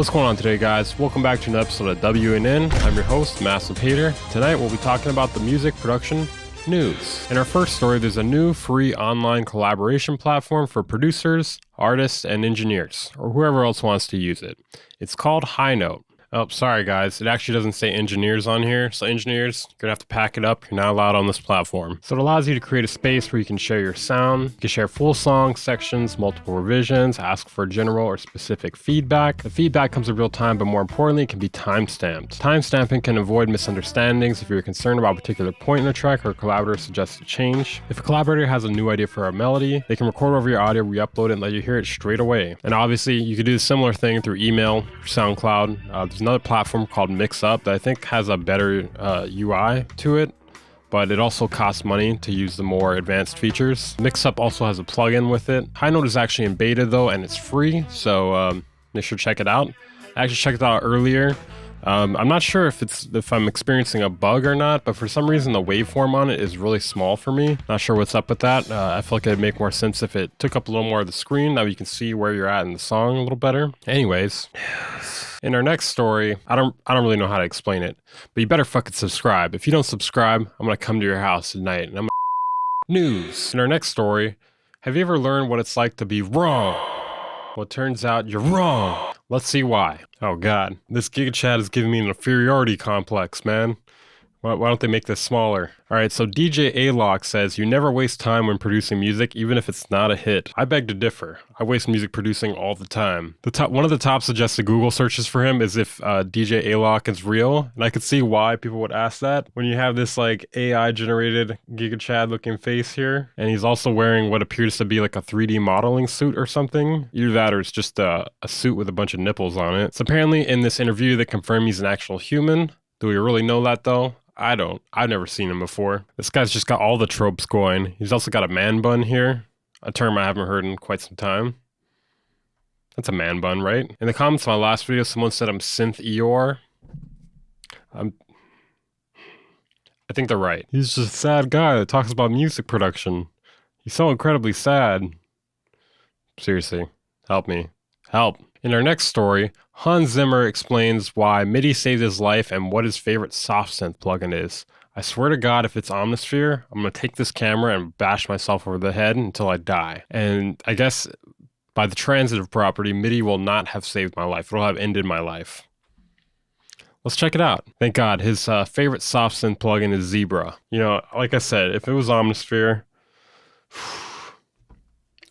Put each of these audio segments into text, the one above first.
What's going on today, guys? Welcome back to an episode of WNN. I'm your host, Massive Hater. Tonight we'll be talking about the music production news. In our first story, there's a new free online collaboration platform for producers, artists, and engineers, or whoever else wants to use it. It's called HIGHNOTE. Oh, sorry guys, it actually doesn't say engineers on here, so engineers, you're gonna have to pack it up, you're not allowed on this platform. So it allows you to create a space where you can share your sound, you can share full songs, sections, multiple revisions, ask for general or specific feedback. The feedback comes in real time, but more importantly, it can be time-stamped. Time-stamping can avoid misunderstandings if you're concerned about a particular point in a track or a collaborator suggests a change. If a collaborator has a new idea for a melody, they can record over your audio, re-upload it, and let you hear it straight away. And obviously, you could do a similar thing through email, SoundCloud. There's another platform called Mixup that I think has a better UI to it, but it also costs money to use the more advanced features. Mixup also has a plugin with it. HIGHNOTE is actually in beta though, and it's free, so make sure to check it out. I actually checked it out earlier. I'm not sure if I'm experiencing a bug or not, but for some reason the waveform on it is really small for me. Not sure what's up with that. I feel like it'd make more sense if it took up a little more of the screen. That way you can see where you're at in the song a little better. Anyways, in our next story, I don't really know how to explain it, but you better fucking subscribe. If you don't subscribe, I'm gonna come to your house at night and I'm news. In our next story, have you ever learned what it's like to be wrong? Well, it turns out you're wrong. Let's see why. Oh god, this Giga Chat is giving me an inferiority complex, man. Why don't they make this smaller? Alright, so DJ A-Lock says, you never waste time when producing music, even if it's not a hit. I beg to differ. I waste music producing all the time. One of the top suggested Google searches for him is if DJ A-Lock is real, and I could see why people would ask that. When you have this like AI-generated Giga Chad looking face here, and he's also wearing what appears to be like a 3D modeling suit or something. Either that or it's just a suit with a bunch of nipples on it. So apparently in this interview they confirm he's an actual human. Do we really know that though? I don't. I've never seen him before. This guy's just got all the tropes going. He's also got a man bun here, a term I haven't heard in quite some time. That's a man bun, right? In the comments of my last video, someone said I'm SYNTH Eeyore. I think they're right. He's just a sad guy that talks about music production. He's so incredibly sad. Seriously, help me. Help. In our next story, Hans Zimmer explains why MIDI saved his life and what his favorite soft synth plugin is. I swear to God, if it's Omnisphere, I'm going to take this camera and bash myself over the head until I die. And I guess by the transitive property, MIDI will not have saved my life. It'll have ended my life. Let's check it out. Thank God, his favorite soft synth plugin is Zebra. You know, like I said, if it was Omnisphere,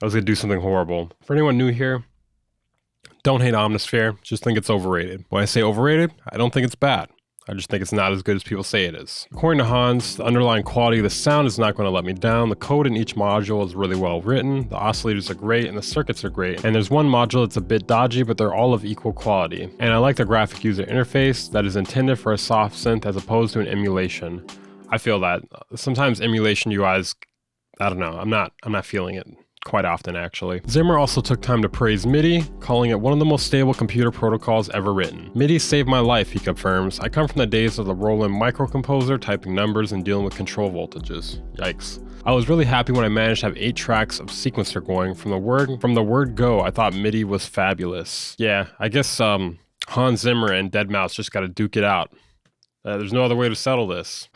I was going to do something horrible. For anyone new here, don't hate Omnisphere, just think it's overrated. When I say overrated, I don't think it's bad. I just think it's not as good as people say it is. According to Hans, the underlying quality of the sound is not going to let me down. The code in each module is really well written. The oscillators are great and the circuits are great. And there's one module that's a bit dodgy, but they're all of equal quality. And I like the graphic user interface that is intended for a soft synth as opposed to an emulation. I feel that. Sometimes emulation UIs, I don't know, I'm not feeling it. Quite often, actually. Zimmer also took time to praise MIDI, calling it one of the most stable computer protocols ever written. MIDI saved my life, he confirms. I come from the days of the Roland microcomposer, typing numbers and dealing with control voltages. Yikes. I was really happy when I managed to have 8 tracks of sequencer going. From the word go, I thought MIDI was fabulous. Yeah, I guess Hans Zimmer and Deadmau5 just gotta duke it out. There's no other way to settle this.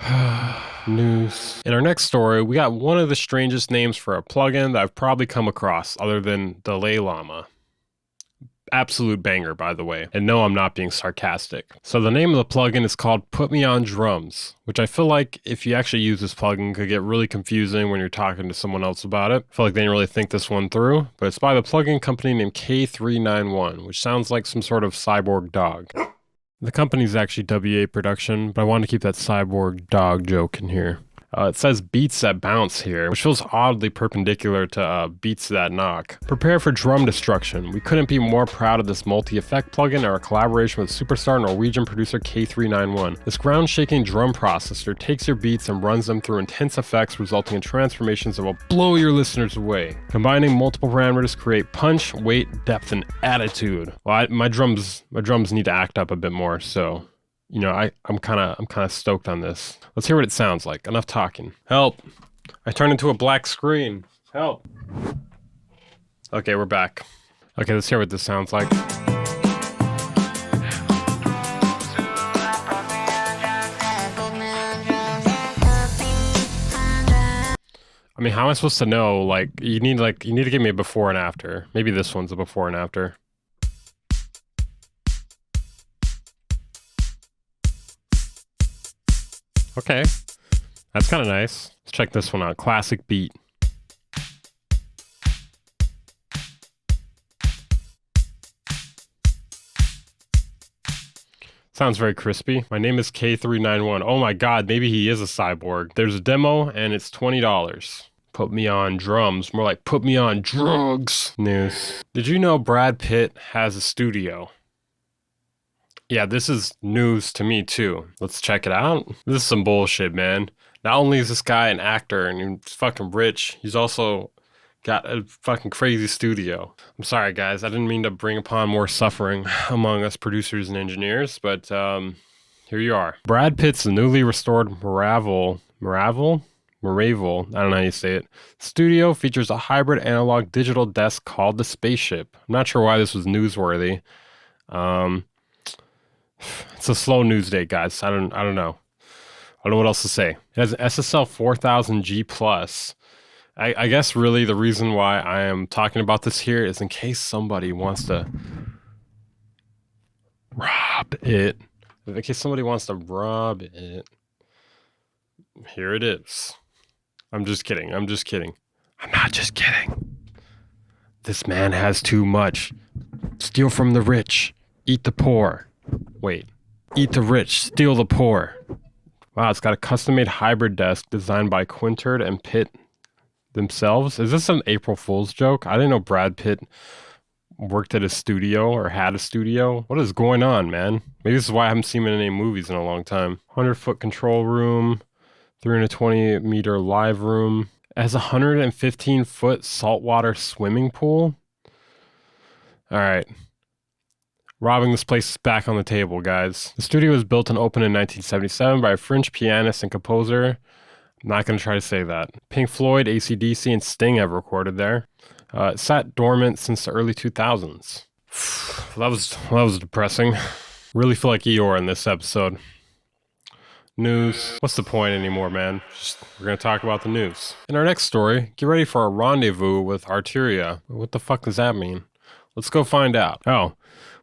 News. In our next story, we got one of the strangest names for a plugin that I've probably come across, other than Dalai Lama. Absolute banger, by the way. And no, I'm not being sarcastic. So the name of the plugin is called Put Me On Drums, which I feel like if you actually use this plugin could get really confusing when you're talking to someone else about it. I feel like they didn't really think this one through, but it's by the plugin company named K391, which sounds like some sort of cyborg dog. The company's actually WA Production, but I wanted to keep that cyborg dog joke in here. It says beats that bounce here, which feels oddly perpendicular to beats that knock. Prepare for drum destruction. We couldn't be more proud of this multi-effect plugin and our collaboration with superstar Norwegian producer K391. This ground-shaking drum processor takes your beats and runs them through intense effects, resulting in transformations that will blow your listeners away. Combining multiple parameters create punch, weight, depth, and attitude. Well, my drums need to act up a bit more, so you know, I'm kind of stoked on this. Let's hear what it sounds like. Enough talking. Help! I turned into a black screen. Help! Okay, we're back. Okay, let's hear what this sounds like. I mean, how am I supposed to know? Like, you need to give me a before and after. Maybe this one's a before and after. Okay, that's kind of nice. Let's check this one out. Classic beat. Sounds very crispy. My name is K391. Oh my god, maybe he is a cyborg. There's a demo and it's $20. Put me on drums. More like put me on drugs. News. Did you know Brad Pitt has a studio? Yeah, this is news to me too. Let's check it out. This is some bullshit, man. Not only is this guy an actor and he's fucking rich, he's also got a fucking crazy studio. I'm sorry, guys. I didn't mean to bring upon more suffering among us producers and engineers, but here you are. Brad Pitt's newly restored Maraval, I don't know how you say it, studio features a hybrid analog digital desk called the Spaceship. I'm not sure why this was newsworthy. It's a slow news day, guys. I don't know. I don't know what else to say. It has an SSL 4000G+. I guess really the reason why I am talking about this here is in case somebody wants to rob it. In case somebody wants to rob it. Here it is. I'm just kidding. I'm just kidding. I'm not just kidding. This man has too much. Steal from the rich. Eat the poor. Wait. Eat the rich. Steal the poor. Wow, it's got a custom-made hybrid desk designed by Quintard and Pitt themselves. Is this an April Fool's joke? I didn't know Brad Pitt worked at a studio or had a studio. What is going on, man? Maybe this is why I haven't seen him in any movies in a long time. 100-foot control room, 320-meter live room. It has a 115-foot saltwater swimming pool. All right. Robbing this place is back on the table, guys. The studio was built and opened in 1977 by a French pianist and composer. I'm not going to try to say that. Pink Floyd, AC/DC, and Sting have recorded there. It sat dormant since the early 2000s. that was depressing. Really feel like Eeyore in this episode. News. What's the point anymore, man? We're going to talk about the news. In our next story, get ready for a rendezvous with Arturia. What the fuck does that mean? Let's go find out. Oh,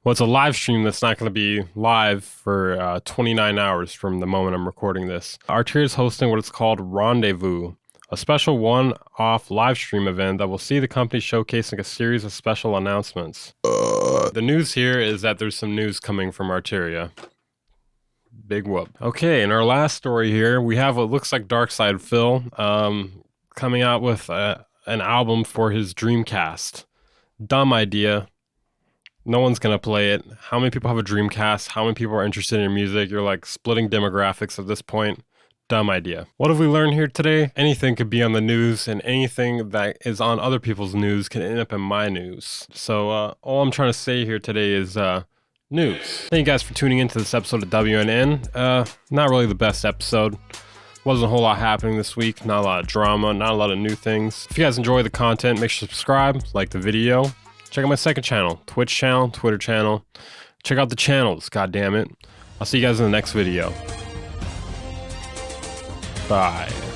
well, it's a live stream that's not going to be live for 29 hours from the moment I'm recording this. Arturia is hosting what is called Rendezvous, a special one-off live stream event that will see the company showcasing a series of special announcements. The news here is that there's some news coming from Arturia. Big whoop. Okay, in our last story here, we have what looks like Darkside Phil coming out with an album for his Dreamcast. Dumb idea. No one's going to play it. How many people have a Dreamcast? How many people are interested in your music? You're like splitting demographics at this point. Dumb idea. What have we learned here today? Anything could be on the news, and anything that is on other people's news can end up in my news. So all I'm trying to say here today is news. Thank you guys for tuning into this episode of WNN. Not really the best episode. Wasn't a whole lot happening this week. Not a lot of drama. Not a lot of new things. If you guys enjoy the content, make sure to subscribe, like the video. Check out my second channel, Twitch channel, Twitter channel. Check out the channels, god damn it. I'll see you guys in the next video. Bye.